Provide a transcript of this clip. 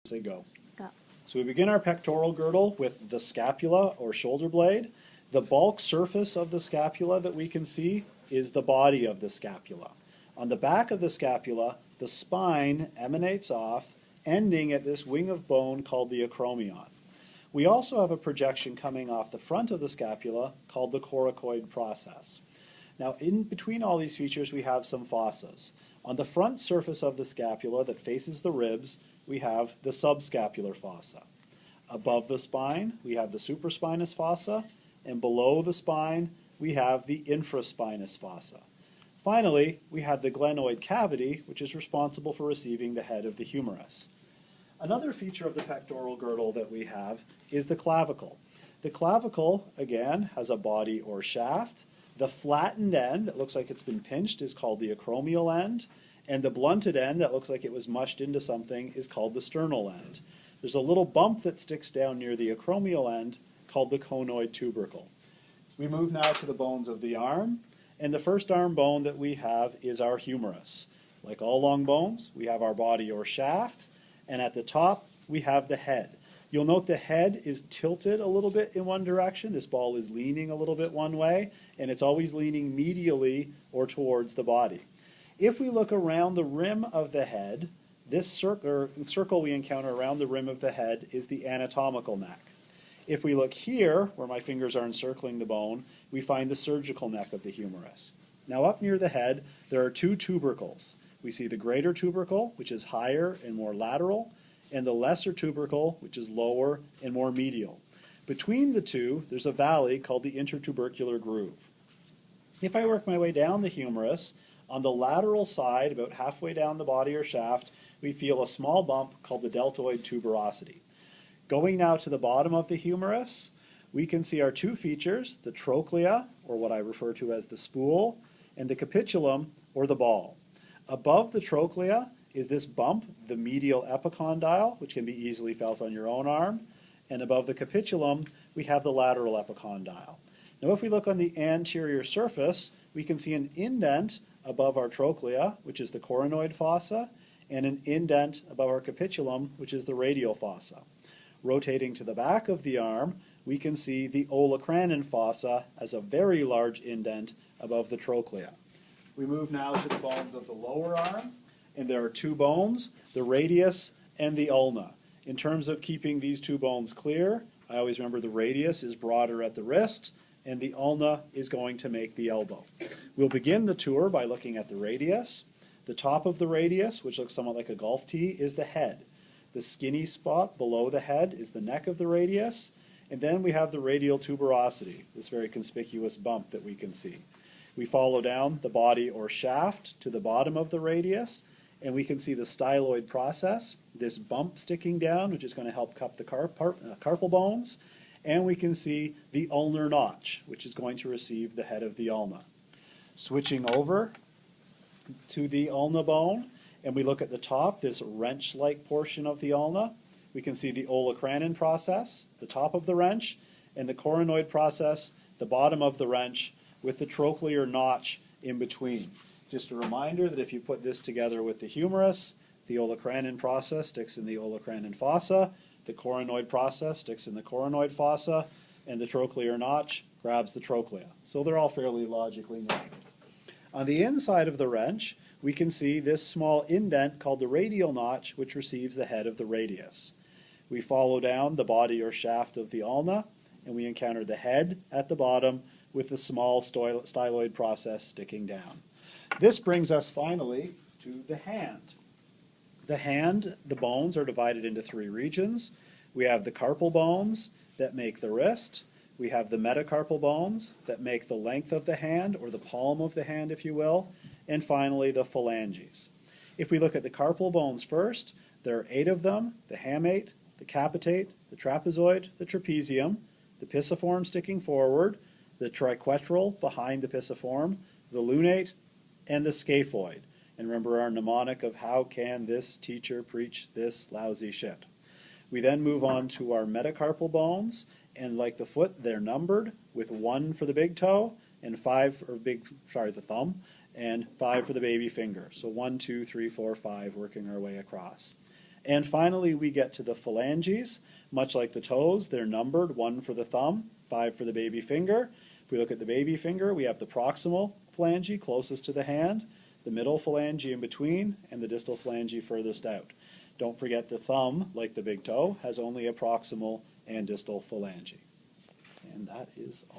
Say go. Go. So we begin our pectoral girdle with the scapula or shoulder blade. The bulk surface of the scapula that we can see is the body of the scapula. On the back of the scapula, the spine emanates off, ending at this wing of bone called the acromion. We also have a projection coming off the front of the scapula called the coracoid process. Now, in between all these features, we have some fossas. On the front surface of the scapula that faces the ribs, we have the subscapular fossa. Above the spine, we have the supraspinous fossa, and below the spine, we have the infraspinous fossa. Finally, we have the glenoid cavity, which is responsible for receiving the head of the humerus. Another feature of the pectoral girdle that we have is the clavicle. The clavicle, again, has a body or shaft. The flattened end that looks like it's been pinched is called the acromial end, and the blunted end that looks like it was mushed into something is called the sternal end. There's a little bump that sticks down near the acromial end called the conoid tubercle. We move now to the bones of the arm, and the first arm bone that we have is our humerus. Like all long bones, we have our body or shaft, and at the top we have the head. You'll note the head is tilted a little bit in one direction. This ball is leaning a little bit one way, and it's always leaning medially or towards the body. If we look around the rim of the head, this circle we encounter around the rim of the head is the anatomical neck. If we look here, where my fingers are encircling the bone, we find the surgical neck of the humerus. Now up near the head, there are two tubercles. We see the greater tubercle, which is higher and more lateral, and the lesser tubercle, which is lower and more medial. Between the two, there's a valley called the intertubercular groove. If I work my way down the humerus, on the lateral side, about halfway down the body or shaft, we feel a small bump called the deltoid tuberosity. Going now to the bottom of the humerus, we can see our two features, the trochlea, or what I refer to as the spool, and the capitulum, or the ball. Above the trochlea is this bump, the medial epicondyle, which can be easily felt on your own arm, and above the capitulum, we have the lateral epicondyle. Now if we look on the anterior surface, we can see an indent above our trochlea, which is the coronoid fossa, and an indent above our capitulum, which is the radial fossa. Rotating to the back of the arm, we can see the olecranon fossa as a very large indent above the trochlea. We move now to the bones of the lower arm, and there are two bones, the radius and the ulna. In terms of keeping these two bones clear, I always remember the radius is broader at the wrist, and the ulna is going to make the elbow. We'll begin the tour by looking at the radius. The top of the radius, which looks somewhat like a golf tee, is the head. The skinny spot below the head is the neck of the radius, and then we have the radial tuberosity, this very conspicuous bump that we can see. We follow down the body or shaft to the bottom of the radius, and we can see the styloid process, this bump sticking down, which is going to help cup the carpal bones, and we can see the ulnar notch, which is going to receive the head of the ulna. Switching over to the ulna bone, and we look at the top, this wrench-like portion of the ulna, we can see the olecranon process, the top of the wrench, and the coronoid process, the bottom of the wrench, with the trochlear notch in between. Just a reminder that if you put this together with the humerus, the olecranon process sticks in the olecranon fossa, the coronoid process sticks in the coronoid fossa, and the trochlear notch grabs the trochlea. So they're all fairly logically named. On the inside of the wrench, we can see this small indent called the radial notch, which receives the head of the radius. We follow down the body or shaft of the ulna, and we encounter the head at the bottom with the small styloid process sticking down. This brings us finally to the hand. The hand, the bones are divided into three regions. We have the carpal bones that make the wrist. We have the metacarpal bones that make the length of the hand, or the palm of the hand, if you will. And finally, the phalanges. If we look at the carpal bones first, there are 8 of them: the hamate, the capitate, the trapezoid, the trapezium, the pisiform sticking forward, the triquetral behind the pisiform, the lunate, and the scaphoid. And remember our mnemonic of how can this teacher preach this lousy shit. We then move on to our metacarpal bones, and like the foot, they're numbered with 1 for the big toe and 5 for the thumb, and 5 for the baby finger. So 1, 2, 3, 4, 5, working our way across. And finally, we get to the phalanges. Much like the toes, they're numbered, 1 for the thumb, 5 for the baby finger. If we look at the baby finger, we have the proximal phalange closest to the hand, the middle phalange in between, and the distal phalange furthest out. Don't forget the thumb, like the big toe, has only a proximal and distal phalange. And that is all.